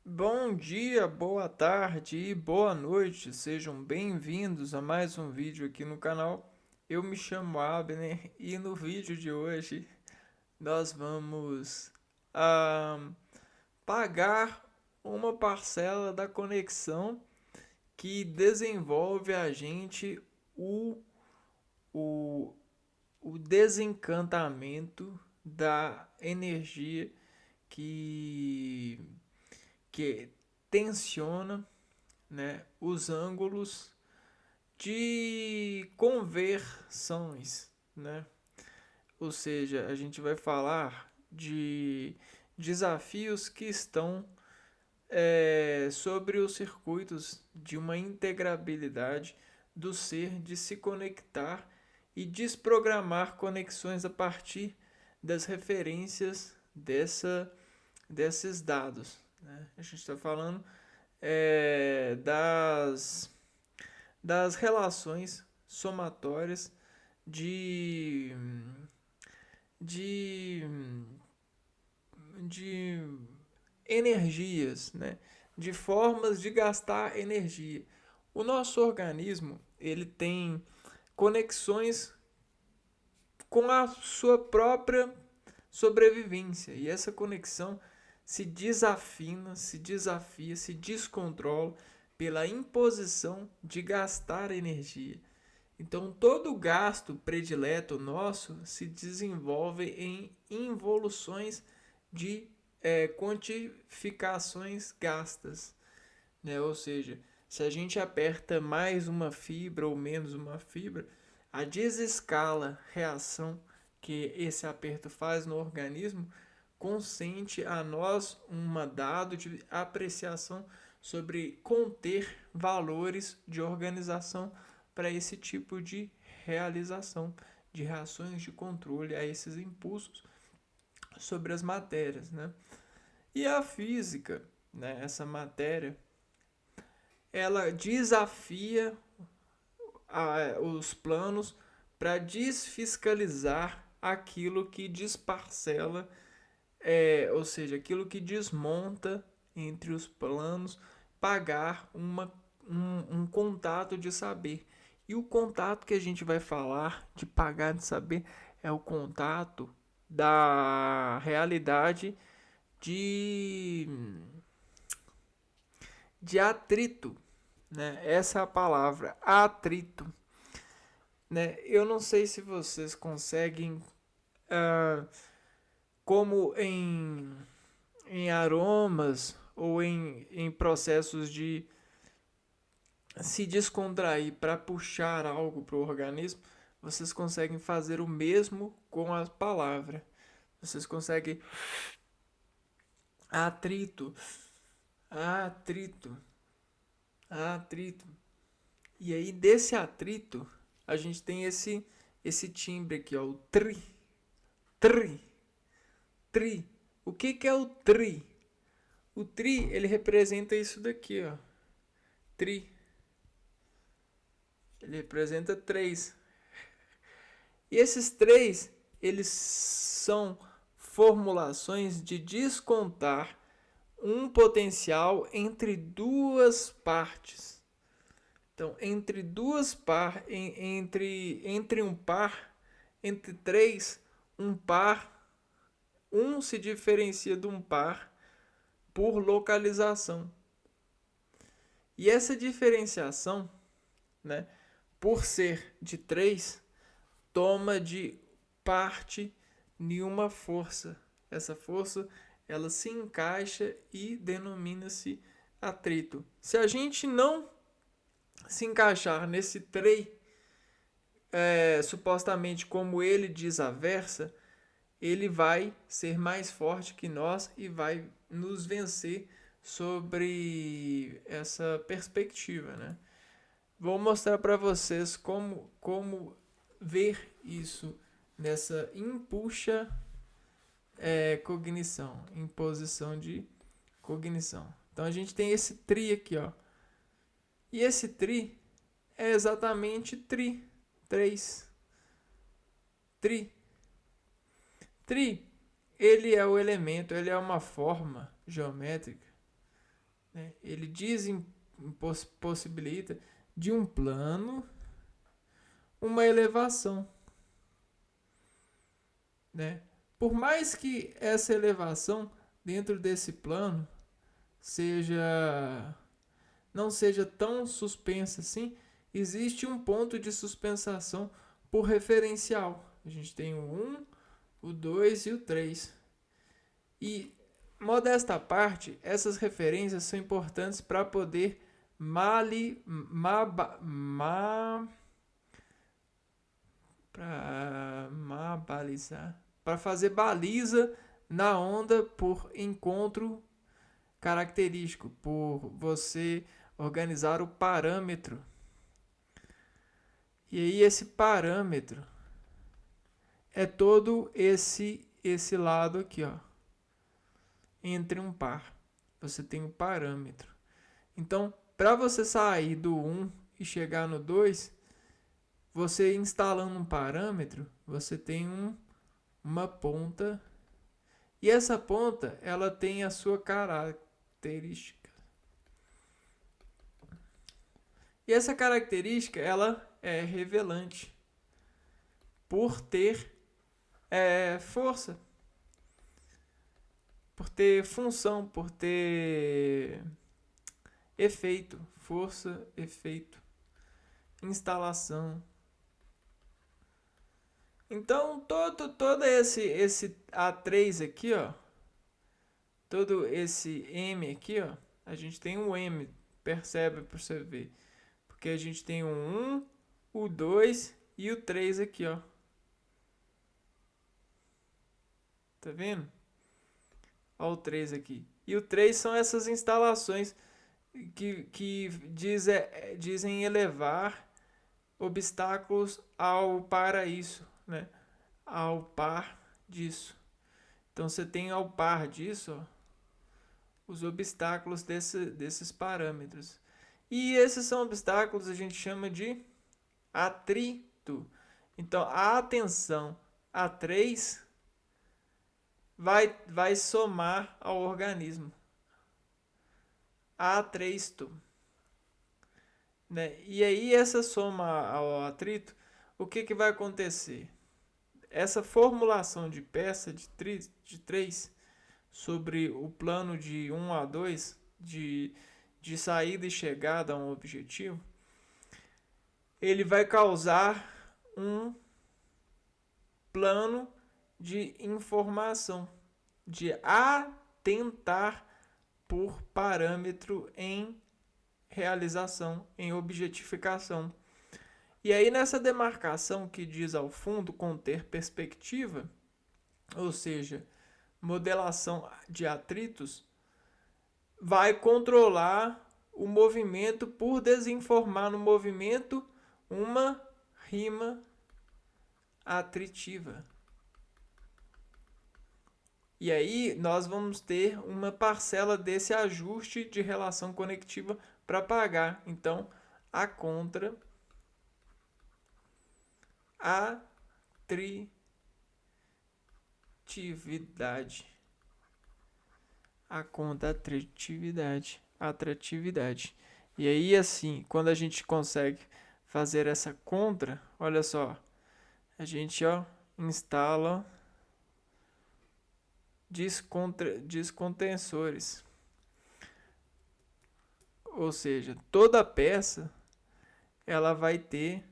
Bom dia, boa tarde e boa noite. Sejam bem-vindos a mais um vídeo aqui no canal. Eu me chamo Abner e no vídeo de hoje nós vamos ah, pagar uma parcela da conexão que desenvolve a gente o, o, o desencantamento da energia que, que tensiona, né, os ângulos de conversões, né? Ou seja, a gente vai falar de desafios que estão sobre os circuitos de uma integrabilidade do ser de se conectar e desprogramar conexões a partir das referências desses dados, né? A gente está falando das relações somatórias de, de, de energias, né? De formas de gastar energia. O nosso organismo ele tem conexões com a sua própria sobrevivência e essa conexão se desafina, se desafia, se descontrola pela imposição de gastar energia. Então, todo gasto predileto nosso se desenvolve em involuções de quantificações gastas, né? Ou seja, se a gente aperta mais uma fibra ou menos uma fibra, a desescala reação que esse aperto faz no organismo consente a nós um dado de apreciação sobre conter valores de organização para esse tipo de realização de reações de controle a esses impulsos sobre as matérias, né? E a física, né, essa matéria, ela desafia os planos para desfiscalizar aquilo que desparcela, ou seja, aquilo que desmonta entre os planos, pagar um contato de saber. E o contato que a gente vai falar de pagar de saber é o contato da realidade de, de atrito, né? Essa é a palavra, atrito, né? Eu não sei se vocês conseguem, ah, como em aromas ou em processos de se descontrair para puxar algo para o organismo, vocês conseguem fazer o mesmo com a palavra. Vocês conseguem atrito, atrito, atrito. E aí desse atrito, a gente tem esse timbre aqui, ó, o tri, tri, tri. O que é o tri? O tri, ele representa isso daqui, ó. Tri. Ele representa três. E esses três, eles são formulações de descontar um potencial entre duas partes. Então, entre duas par, entre um par, entre três, um par, um se diferencia de um par por localização. E essa diferenciação, né, por ser de três, toma de parte nenhuma força. Essa força ela se encaixa e denomina-se atrito. Se a gente não se encaixar nesse trem, supostamente como ele diz a versa, ele vai ser mais forte que nós e vai nos vencer sobre essa perspectiva, né? Vou mostrar para vocês como ver isso nessa impuxa cognição, imposição de cognição. Então a gente tem esse tri aqui, ó. E esse tri é exatamente tri, 3, tri. Tri, ele é o elemento, ele é uma forma geométrica né? Ele possibilita de um plano uma elevação, né? Por mais que essa elevação dentro desse plano não seja tão suspensa assim, existe um ponto de suspensação por referencial. A gente tem o 1, o 2 e o 3. E, modesta parte, essas referências são importantes para poder balizar, para fazer baliza na onda por encontro característico, por você organizar o parâmetro. E aí esse parâmetro é todo esse lado aqui, ó, entre um par. Você tem um parâmetro. Então, para você sair do 1 e chegar no 2, você instalando um parâmetro, você tem uma ponta. E essa ponta, ela tem a sua característica. E essa característica, ela é revelante por ter força, por ter função, por ter efeito, força, efeito, instalação. Então, todo esse A3 aqui, ó, todo esse M aqui, ó, a gente tem um M, percebe para você ver. Porque a gente tem o 1, o 2 e o 3 aqui, ó. Tá vendo? Olha o 3 aqui. E o 3 são essas instalações que dizem elevar obstáculos ao para isso, né? Ao par disso. Então você tem ao par disso, ó, os obstáculos desses parâmetros. E esses são obstáculos a gente chama de atrito. Então a tensão A3 vai somar ao organismo. A3, né? E aí essa soma ao atrito, o que vai acontecer? Essa formulação de peça de 3 sobre o plano de 1 a 2, de saída e chegada a um objetivo, ele vai causar um plano de informação, de atentar por parâmetro em realização, em objetificação. E aí nessa demarcação que diz ao fundo conter perspectiva, ou seja, modelação de atritos, vai controlar o movimento por desinformar no movimento uma rima atritiva. E aí nós vamos ter uma parcela desse ajuste de relação conectiva para pagar. Então, a contra atratividade. A contra atratividade. E aí assim, quando a gente consegue fazer essa contra, olha só, a gente instala descontensores. Ou seja, toda peça ela vai ter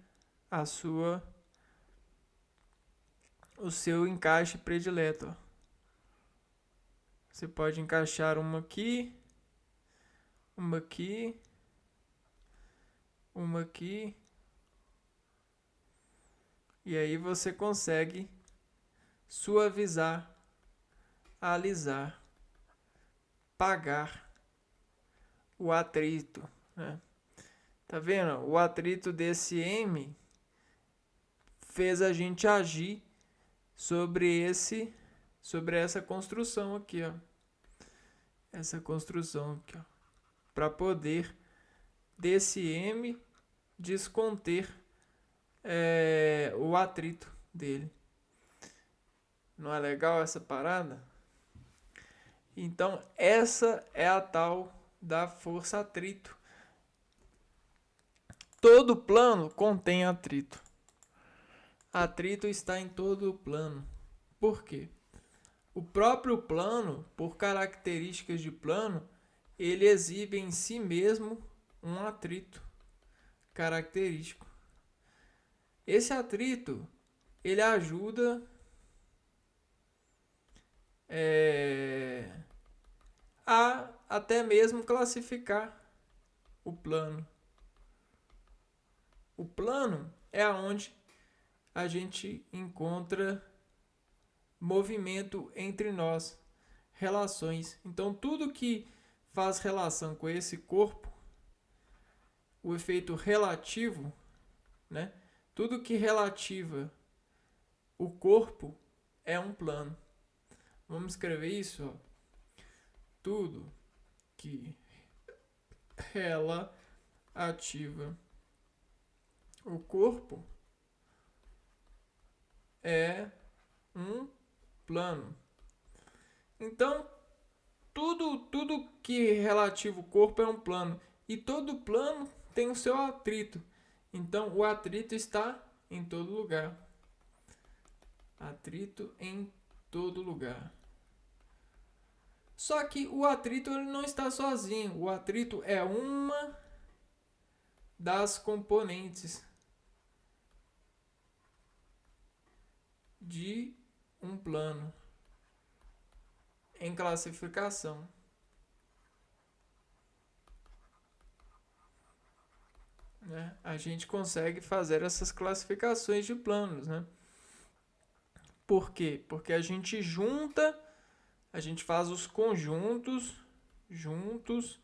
o seu encaixe predileto. Você pode encaixar uma aqui, uma aqui, uma aqui. E aí você consegue suavizar, alisar, pagar o atrito, né? Tá vendo? O atrito desse M fez a gente agir sobre essa construção aqui, ó. Essa construção aqui, ó, para poder desse M desconter o atrito dele. Não é legal essa parada? Então essa é a tal da força atrito. Todo plano contém atrito. Atrito está em todo o plano. Por quê? O próprio plano, por características de plano, ele exibe em si mesmo um atrito característico. Esse atrito, ele ajuda a até mesmo classificar o plano. O plano é aonde a gente encontra movimento entre nós, relações. Então, tudo que faz relação com esse corpo, o efeito relativo, né? Tudo que relativa o corpo é um plano. Vamos escrever isso, ó. Tudo que relativa o corpo é um plano. Então, tudo que relativa o corpo é um plano. E todo plano tem o seu atrito. Então, o atrito está em todo lugar. Atrito em todo lugar. Só que o atrito ele não está sozinho. O atrito é uma das componentes de um plano em classificação. Né? A gente consegue fazer essas classificações de planos, né? Por quê? Porque a gente junta, a gente faz os conjuntos juntos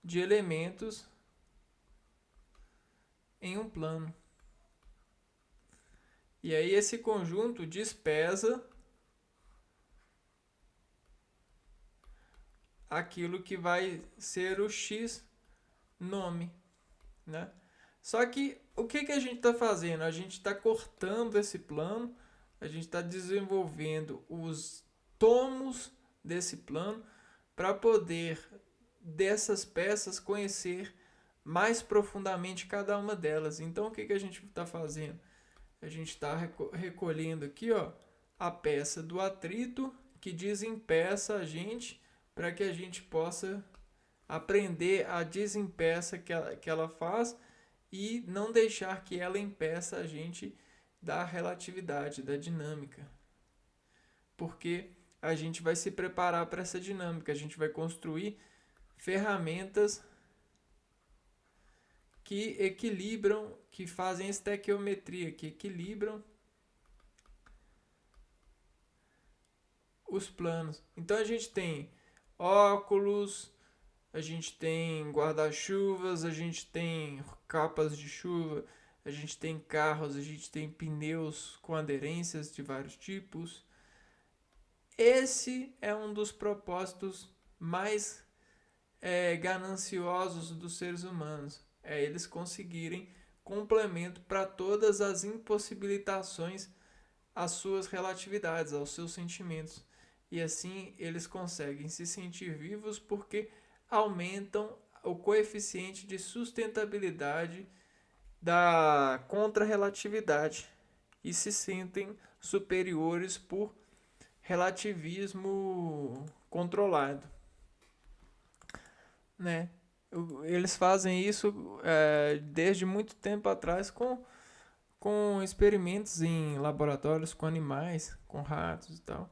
de elementos em um plano. E aí esse conjunto despesa aquilo que vai ser o X nome, né? Só que o que a gente está fazendo? A gente está cortando esse plano, a gente está desenvolvendo os tomos desse plano para poder dessas peças conhecer mais profundamente cada uma delas. Então o que a gente está fazendo? A gente está recolhendo aqui, ó, a peça do atrito que desempeça a gente para que a gente possa aprender a desempeça que ela faz e não deixar que ela impeça a gente da relatividade, da dinâmica. Porque a gente vai se preparar para essa dinâmica, a gente vai construir ferramentas que equilibram, que fazem estequiometria, que equilibram os planos. Então a gente tem óculos, a gente tem guarda-chuvas, a gente tem capas de chuva, a gente tem carros, a gente tem pneus com aderências de vários tipos. Esse é um dos propósitos mais gananciosos dos seres humanos. É eles conseguirem complemento para todas as impossibilitações às suas relatividades, aos seus sentimentos. E assim eles conseguem se sentir vivos porque aumentam o coeficiente de sustentabilidade da contrarrelatividade e se sentem superiores por relativismo controlado, né? Eles fazem isso desde muito tempo atrás com experimentos em laboratórios com animais, com ratos e tal.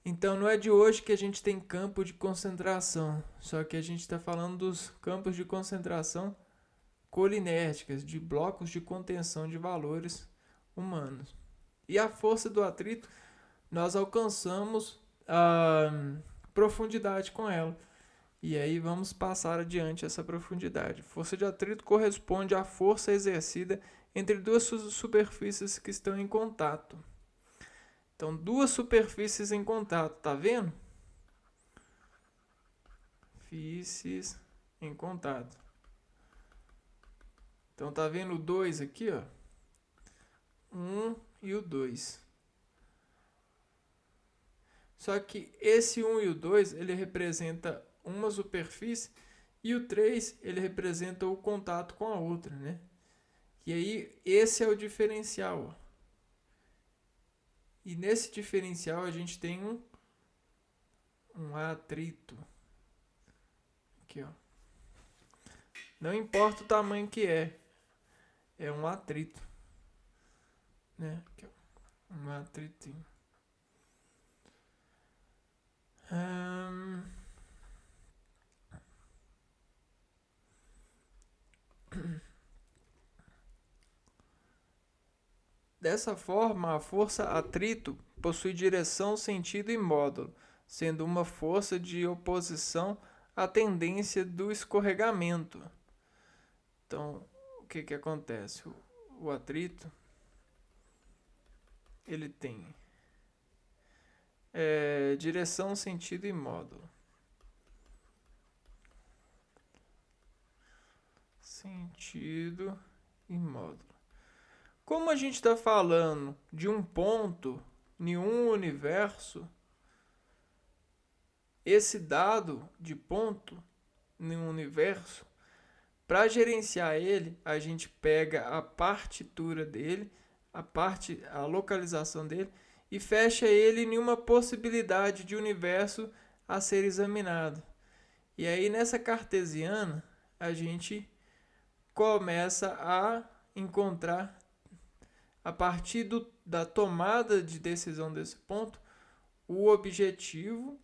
Então não é de hoje que a gente tem campo de concentração, só que a gente está falando dos campos de concentração colinérgicas, de blocos de contenção de valores humanos. E a força do atrito, nós alcançamos a profundidade com ela. E aí vamos passar adiante essa profundidade. Força de atrito corresponde à força exercida entre duas superfícies que estão em contato. Então, duas superfícies em contato, tá vendo? Superfícies em contato. Então, tá vendo o 2 aqui, ó? 1 e o 2. Só que esse 1 e o 2, ele representa uma superfície, e o 3 ele representa o contato com a outra, né? E aí esse é o diferencial. Ó. E nesse diferencial a gente tem um atrito. Aqui, ó. Não importa o tamanho que é um atrito, né? Aqui, ó. Um atritinho. Dessa forma, a força atrito possui direção, sentido e módulo, sendo uma força de oposição à tendência do escorregamento. Então, o que acontece? O atrito ele tem direção, sentido e módulo. Sentido e módulo. Como a gente está falando de um ponto em um universo, esse dado de ponto em um universo, para gerenciar ele, a gente pega a partitura dele, a localização dele, e fecha ele em uma possibilidade de universo a ser examinado. E aí nessa cartesiana, a gente começa a encontrar, a partir da tomada de decisão desse ponto, o objetivo.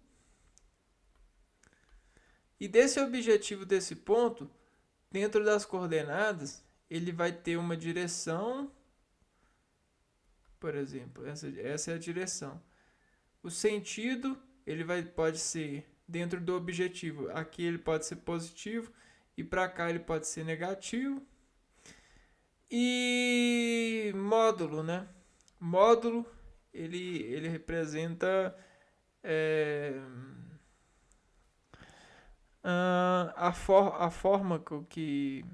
E desse objetivo desse ponto, dentro das coordenadas, ele vai ter uma direção, por exemplo, essa é a direção. O sentido, pode ser dentro do objetivo. Aqui ele pode ser positivo e para cá ele pode ser negativo. E módulo, né? Módulo, ele representa a forma com que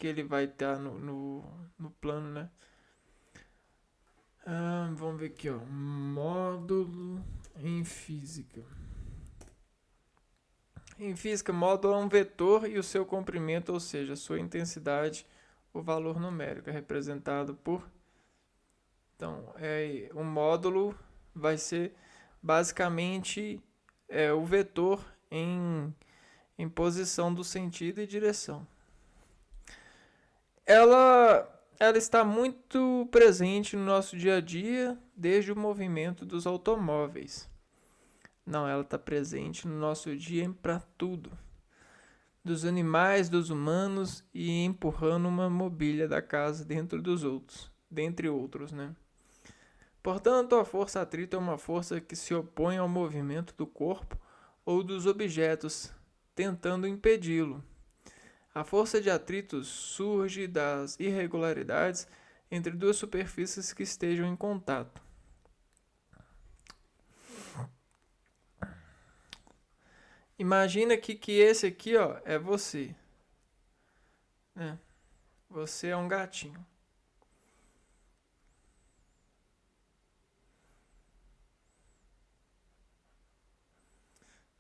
ele vai estar no plano, né? Vamos ver aqui, ó. Módulo em física. Em física, módulo é um vetor e o seu comprimento, ou seja, a sua intensidade, o valor numérico, é representado por... Então, o módulo vai ser basicamente o vetor em posição do sentido e direção. Ela está muito presente no nosso dia a dia, desde o movimento dos automóveis. Não, ela está presente no nosso dia para tudo. Dos animais, dos humanos e empurrando uma mobília da casa dentro dos outros, dentre outros, né? Portanto, a força atrito é uma força que se opõe ao movimento do corpo ou dos objetos, tentando impedi-lo. A força de atrito surge das irregularidades entre duas superfícies que estejam em contato. Imagina que esse aqui, ó, é você. Né? Você é um gatinho.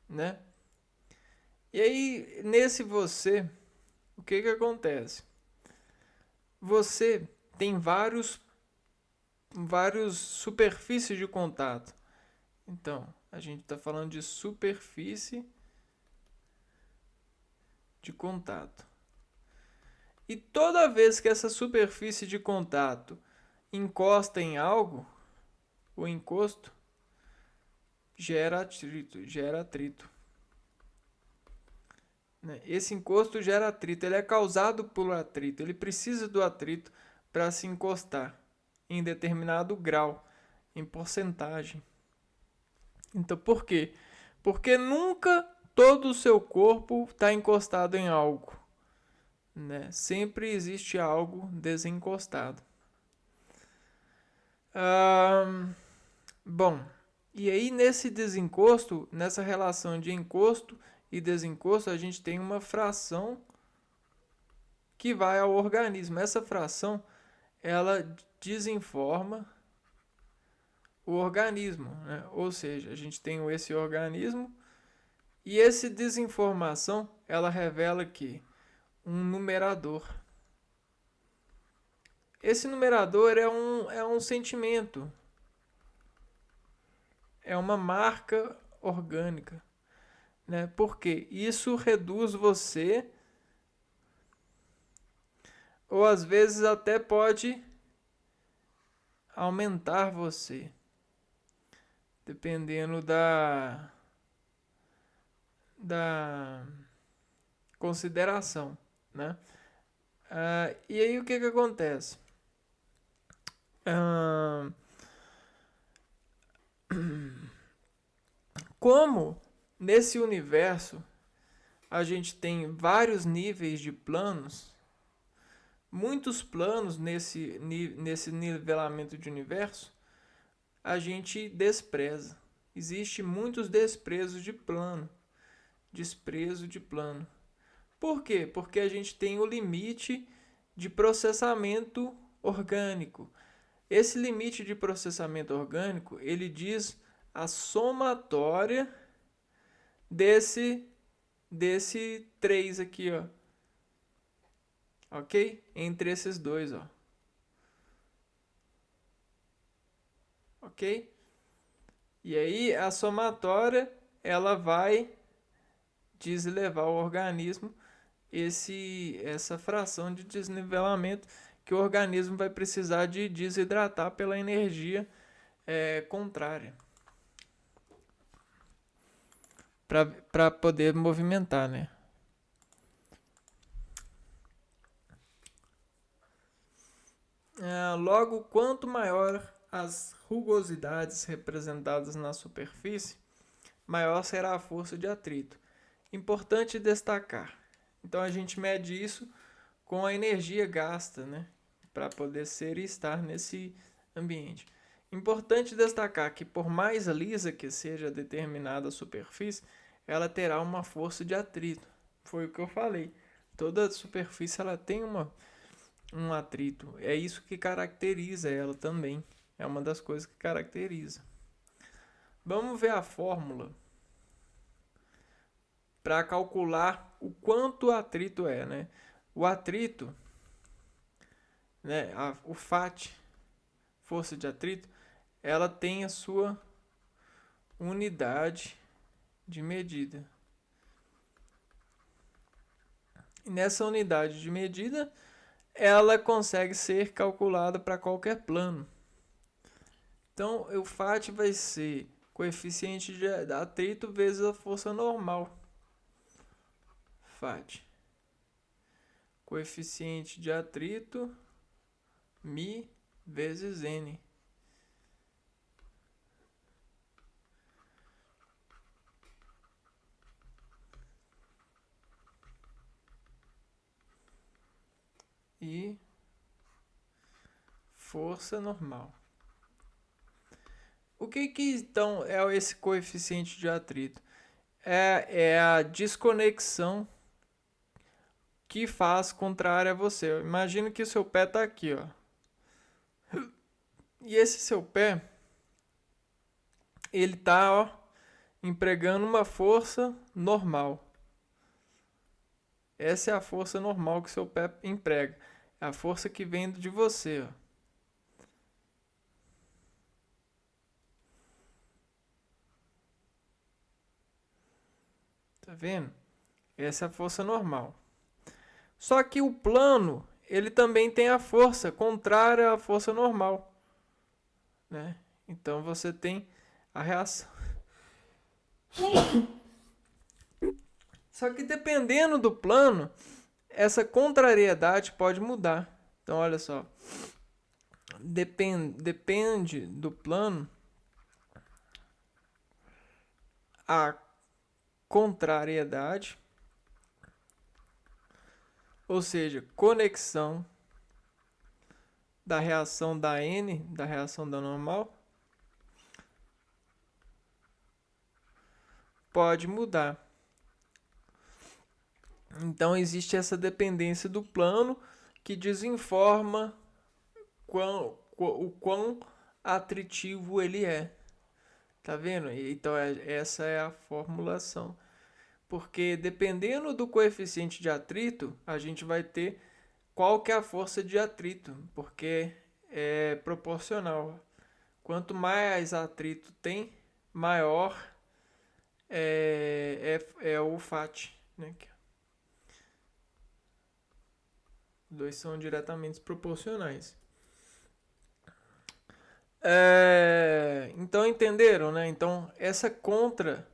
Né? E aí, nesse você, o que acontece? Você tem vários superfícies de contato. Então, a gente está falando de superfície de contato. E toda vez que essa superfície de contato encosta em algo, o encosto gera atrito. Esse encosto gera atrito, ele é causado por atrito, ele precisa do atrito para se encostar em determinado grau, em porcentagem. Então, por quê? Porque nunca todo o seu corpo está encostado em algo. Né? Sempre existe algo desencostado. Bom, e aí nesse desencosto, nessa relação de encosto e desencosto, a gente tem uma fração que vai ao organismo. Essa fração, ela desinforma o organismo, né? Ou seja, a gente tem esse organismo e essa desinformação ela revela que um numerador. Esse numerador é um sentimento, é uma marca orgânica, né? Porque isso reduz você, ou às vezes até pode aumentar você, dependendo da consideração, né? E aí o que acontece? Ah, como nesse universo a gente tem vários níveis de planos, muitos planos nesse nivelamento de universo, a gente despreza. Existe muitos desprezos de plano. Desprezo de plano. Por quê? Porque a gente tem o limite de processamento orgânico. Esse limite de processamento orgânico, ele diz a somatória desse 3 aqui, ó. Ok? Entre esses dois, ó. Ok? E aí a somatória, ela vai deslevar o organismo essa fração de desnivelamento que o organismo vai precisar de desidratar pela energia contrária para poder movimentar, né? Logo, quanto maior as rugosidades representadas na superfície, maior será a força de atrito. Importante destacar. Então a gente mede isso com a energia gasta, né, para poder ser e estar nesse ambiente. Importante destacar que por mais lisa que seja determinada superfície, ela terá uma força de atrito. Foi o que eu falei. Toda superfície ela tem um atrito. É isso que caracteriza ela também. É uma das coisas que caracteriza. Vamos ver a fórmula para calcular o quanto atrito é, né? O atrito, né, o FAT, força de atrito, ela tem a sua unidade de medida. E nessa unidade de medida, ela consegue ser calculada para qualquer plano. Então, o FAT vai ser coeficiente de atrito vezes a força normal. FAT. Coeficiente de atrito, μ vezes N. E força normal. O que então é esse coeficiente de atrito? É a desconexão que faz contrária a você. Imagina que o seu pé está aqui, ó. E esse seu pé, ele tá, ó, empregando uma força normal. Essa é a força normal que o seu pé emprega. É a força que vem de você, ó. Tá vendo? Essa é a força normal. Só que o plano, ele também tem a força contrária à força normal, né? Então você tem a reação. Só que dependendo do plano, essa contrariedade pode mudar. Então olha só, depende do plano, a contrariedade, ou seja, conexão da reação da N, da reação da normal, pode mudar. Então existe essa dependência do plano que desinforma o quão atritivo ele é. Tá vendo? Então essa é a formulação. Porque dependendo do coeficiente de atrito, a gente vai ter qual que é a força de atrito, porque é proporcional. Quanto mais atrito tem, maior é o FAT, né? Os dois são diretamente proporcionais. Então entenderam, né? Então essa contra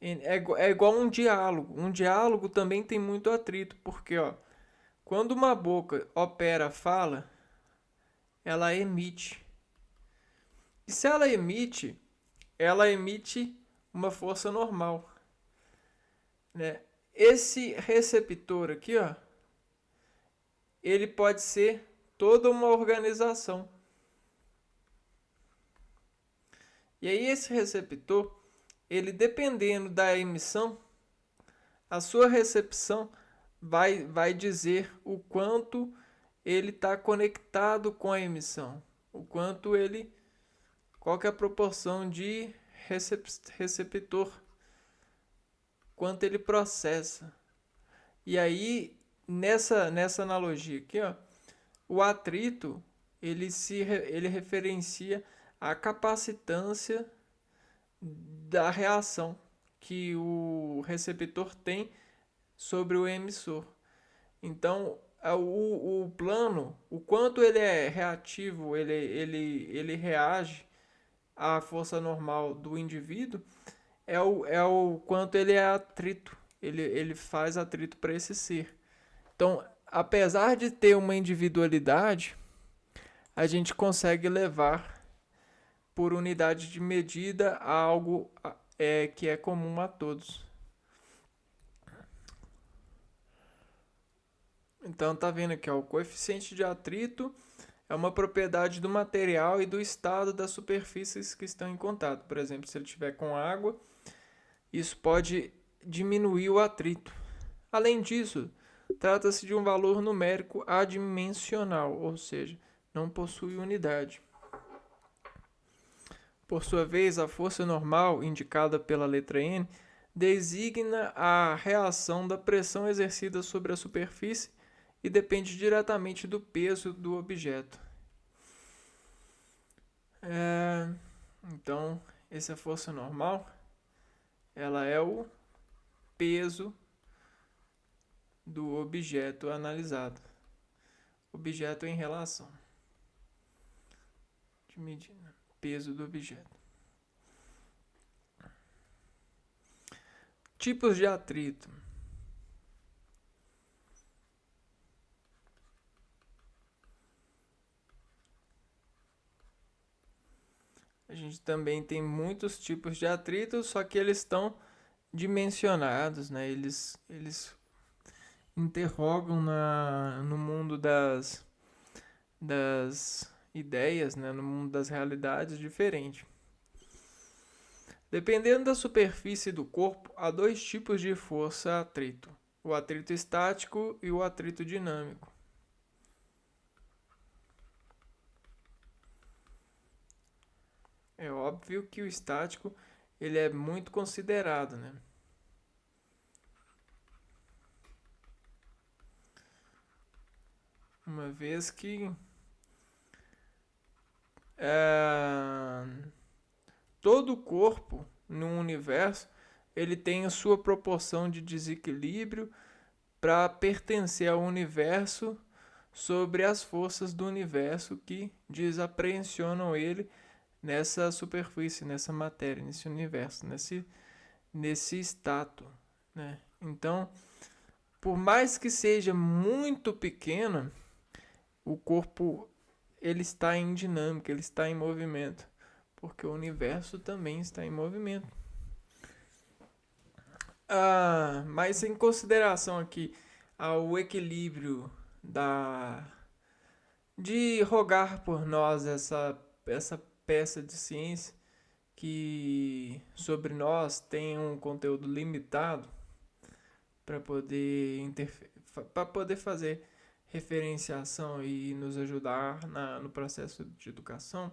é igual um diálogo. Um diálogo também tem muito atrito, porque ó, quando uma boca opera fala, ela emite. E se ela emite uma força normal, né? Esse receptor aqui, ó, ele pode ser toda uma organização. E aí esse receptor, ele dependendo da emissão, a sua recepção vai dizer o quanto ele está conectado com a emissão, o quanto ele, qual que é a proporção de receptor, quanto ele processa. E aí nessa analogia aqui, ó, o atrito ele referencia a capacitância da reação que o receptor tem sobre o emissor. Então, o plano, o quanto ele é reativo, ele reage à força normal do indivíduo, é o quanto ele é atrito. Ele faz atrito para esse ser. Então, apesar de ter uma individualidade, a gente consegue levar por unidade de medida a algo que é comum a todos. Então tá vendo aqui, ó, o coeficiente de atrito é uma propriedade do material e do estado das superfícies que estão em contato. Por exemplo, se ele estiver com água, isso pode diminuir o atrito. Além disso, trata-se de um valor numérico adimensional, ou seja, não possui unidade. Por sua vez, a força normal, indicada pela letra N, designa a reação da pressão exercida sobre a superfície e depende diretamente do peso do objeto. Então, essa força normal, ela é o peso do objeto analisado. Objeto em relação de medida, peso do objeto. Tipos de atrito. A gente também tem muitos tipos de atritos, só que eles estão dimensionados, né? Eles interrogam no mundo das ideias, né? No mundo das realidades diferente. Dependendo da superfície do corpo, há dois tipos de força atrito: o atrito estático e o atrito dinâmico. É óbvio que o estático ele é muito considerado, né? Uma vez que todo o corpo no universo ele tem a sua proporção de desequilíbrio para pertencer ao universo sobre as forças do universo que desaprehensionam ele nessa superfície, nessa matéria, nesse universo, nesse status, né? Então, por mais que seja muito pequeno, o corpo ele está em dinâmica, ele está em movimento, porque o universo também está em movimento. Mas em consideração aqui ao equilíbrio de rogar por nós essa peça de ciência que sobre nós tem um conteúdo limitado para poder fazer referenciação e nos ajudar no processo de educação,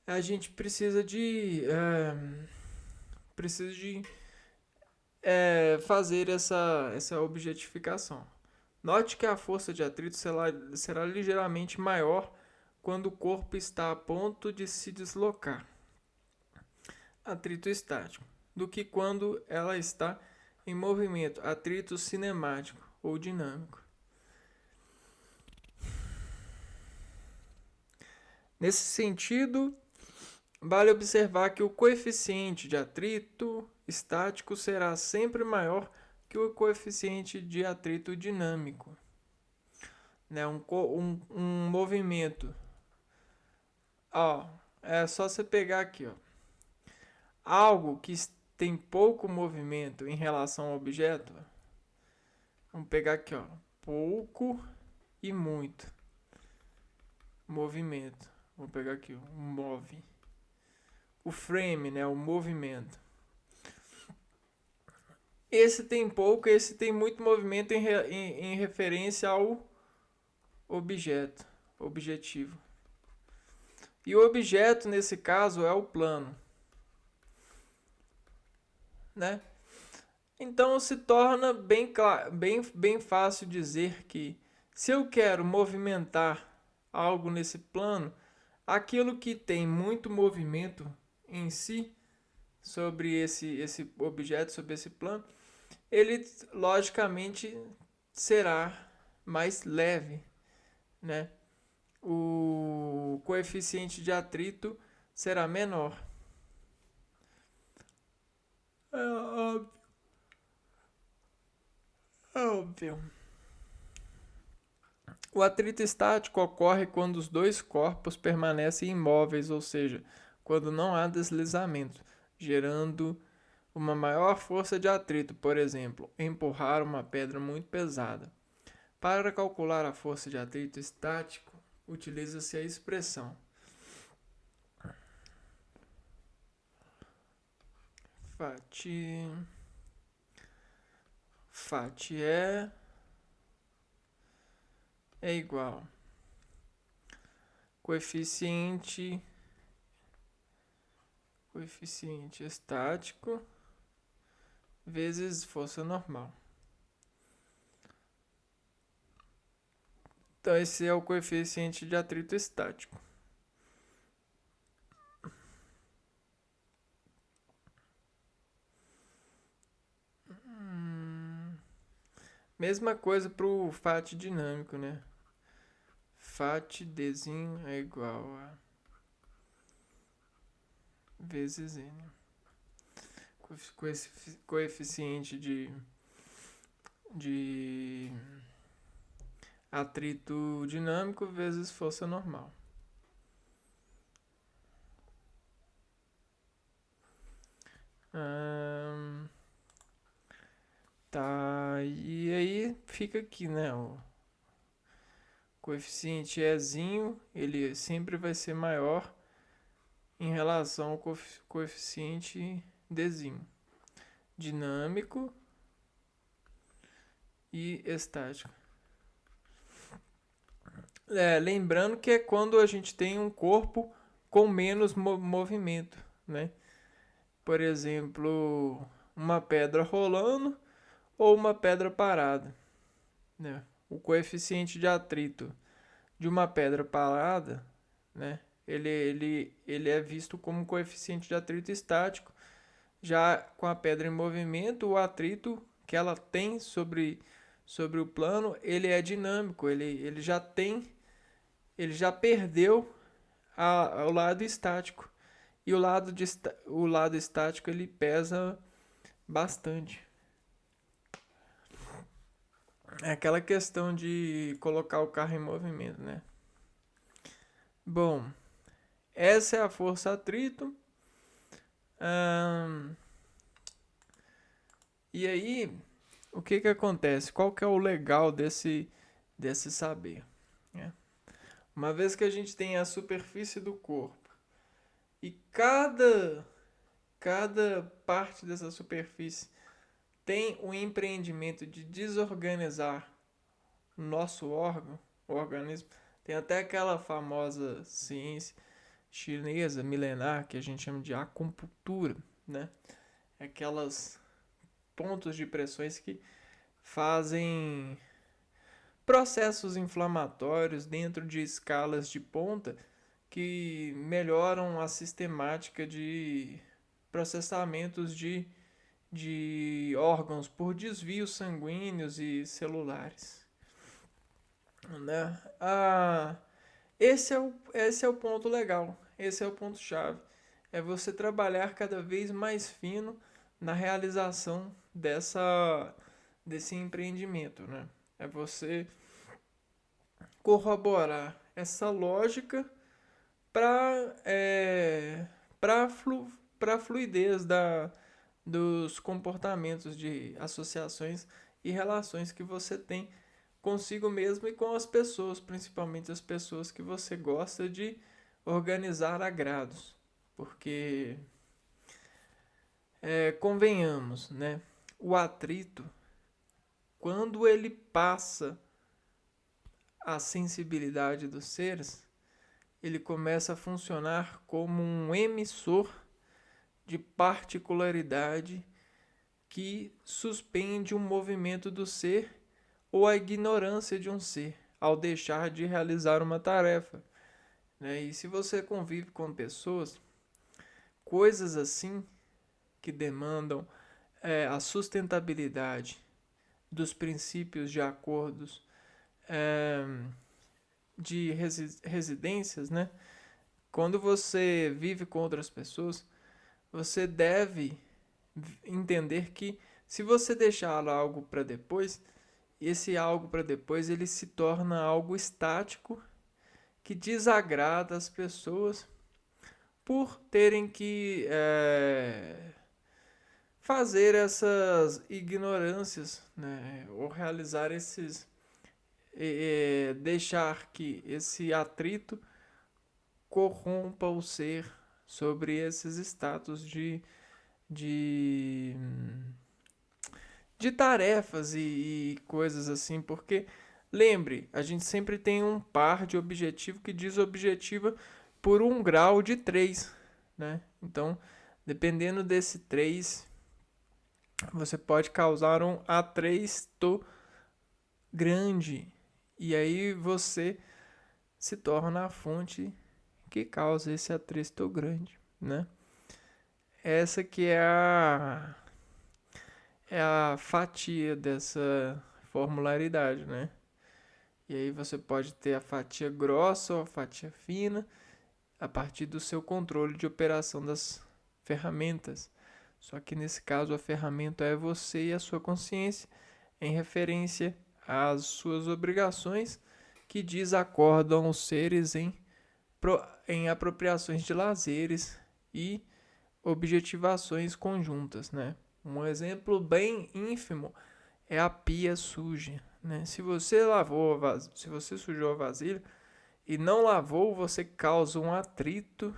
a gente precisa de fazer essa objetificação. Note que a força de atrito será ligeiramente maior quando o corpo está a ponto de se deslocar, atrito estático, do que quando ela está em movimento, atrito cinemático ou dinâmico. Nesse sentido, vale observar que o coeficiente de atrito estático será sempre maior que o coeficiente de atrito dinâmico. Né? Um movimento. Ó, é só você pegar aqui, ó. Algo que tem pouco movimento em relação ao objeto. Vamos pegar aqui, ó. Pouco e muito movimento. Vou pegar aqui, ó. Move. O frame, né? O movimento. Esse tem pouco, esse tem muito movimento em referência ao objetivo. E o objeto, nesse caso, é o plano. Né? Então se torna bem fácil dizer que se eu quero movimentar algo nesse plano, aquilo que tem muito movimento em si sobre esse objeto, sobre esse plano, ele logicamente será mais leve, né? O coeficiente de atrito será menor. É óbvio. É óbvio. O atrito estático ocorre quando os dois corpos permanecem imóveis, ou seja, quando não há deslizamento, gerando uma maior força de atrito, por exemplo, empurrar uma pedra muito pesada. Para calcular a força de atrito estático, utiliza-se a expressão Φ é igual coeficiente estático vezes força normal. Então esse é o coeficiente de atrito estático. Mesma coisa para o FAT dinâmico, né? FAT Dzinho é igual a vezes N. Coeficiente de atrito dinâmico vezes força normal. Tá, e aí fica aqui, né? O coeficiente Ezinho, ele sempre vai ser maior em relação ao coeficiente Dzinho. Dinâmico e estático. Lembrando que é quando a gente tem um corpo com menos movimento, né? Por exemplo, uma pedra rolando ou uma pedra parada, né? O coeficiente de atrito de uma pedra parada, né? Ele é visto como coeficiente de atrito estático. Já com a pedra em movimento, o atrito que ela tem sobre o plano, ele é dinâmico, ele já perdeu o lado estático. E o lado estático ele pesa bastante. É aquela questão de colocar o carro em movimento, né? Bom, essa é a força atrito. E aí, o que acontece? Qual que é o legal desse saber? Né? Uma vez que a gente tem a superfície do corpo e cada parte dessa superfície tem o empreendimento de desorganizar o nosso órgão, o organismo, tem até aquela famosa ciência chinesa milenar que a gente chama de acupuntura, né? Aquelas pontos de pressões que fazem processos inflamatórios dentro de escalas de ponta que melhoram a sistemática de processamentos de órgãos por desvios sanguíneos e celulares, né? Esse é o ponto legal, esse é o ponto chave. É você trabalhar cada vez mais fino na realização desse empreendimento, né? É você corroborar essa lógica para para a fluidez dos comportamentos de associações e relações que você tem consigo mesmo e com as pessoas, principalmente as pessoas que você gosta de organizar agrados. Porque, convenhamos, né? O atrito, quando ele passa a sensibilidade dos seres, ele começa a funcionar como um emissor de particularidade que suspende um movimento do ser ou a ignorância de um ser ao deixar de realizar uma tarefa, né? E se você convive com pessoas, coisas assim que demandam a sustentabilidade dos princípios de acordos é, de residências, né? Quando você vive com outras pessoas, você deve entender que se você deixar algo para depois, esse algo para depois ele se torna algo estático que desagrada as pessoas por terem que fazer essas ignorâncias, né? Ou realizar deixar que esse atrito corrompa o ser sobre esses status de, de tarefas e coisas assim, porque lembre, a gente sempre tem um par de objetivo que desobjetiva por 1 grau de 3, né? Então, dependendo desse 3, você pode causar um atrito grande. E aí você se torna a fonte que causa esse atrito grande, né? Essa que é a fatia dessa formularidade, né? E aí você pode ter a fatia grossa ou a fatia fina a partir do seu controle de operação das ferramentas. Só que nesse caso a ferramenta é você e a sua consciência em referência às suas obrigações que desacordam os seres em apropriações de lazeres e objetivações conjuntas, né? Um exemplo bem ínfimo é a pia suja, né? Se você sujou a vasilha e não lavou, você causa um atrito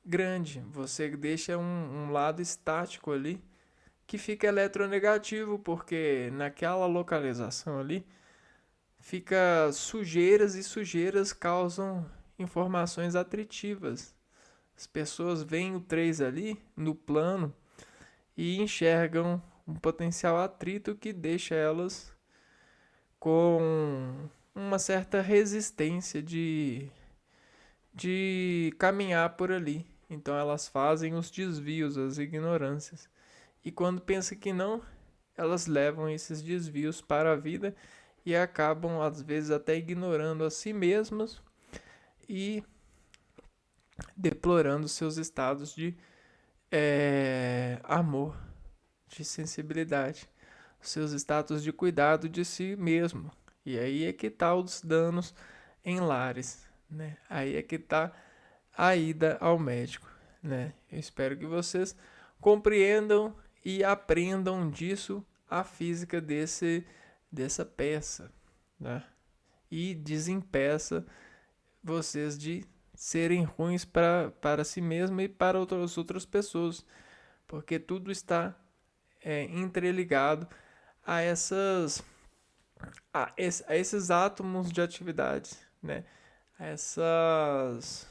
grande. Você deixa um lado estático ali que fica eletronegativo, porque naquela localização ali fica sujeiras e sujeiras causam informações atritivas. As pessoas veem o 3 ali no plano e enxergam um potencial atrito que deixa elas com uma certa resistência de caminhar por ali. Então elas fazem os desvios, as ignorâncias. E quando pensa que não, elas levam esses desvios para a vida e acabam às vezes até ignorando a si mesmas e deplorando seus estados de amor, de sensibilidade, seus status de cuidado de si mesmo. E aí é que tá os danos em lares, né? Aí é que tá a ida ao médico, né? Eu espero que vocês compreendam e aprendam disso a física dessa peça, né? E desimpeça vocês de serem ruins para si mesmo e para outras pessoas, porque tudo está entreligado a a esses átomos de atividade, né? essas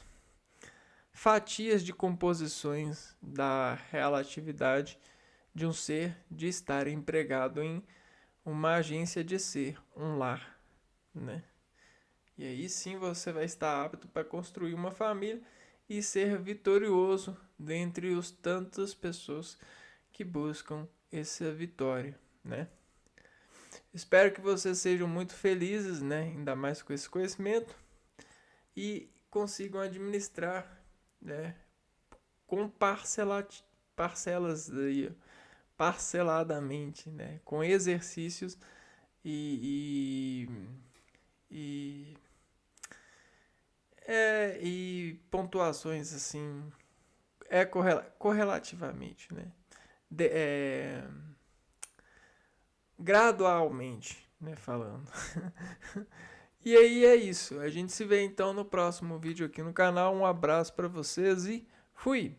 fatias de composições da relatividade de um ser de estar empregado em uma agência de ser, um lar, né? E aí sim você vai estar apto para construir uma família e ser vitorioso dentre os tantas pessoas que buscam essa vitória, né? Espero que vocês sejam muito felizes, né? Ainda mais com esse conhecimento e consigam administrar, né? Com parcelas aí, parceladamente, né? Com exercícios e, e, e pontuações assim, correlativamente, né? De, gradualmente, né? Falando. E aí é isso. A gente se vê então no próximo vídeo aqui no canal. Um abraço para vocês e fui!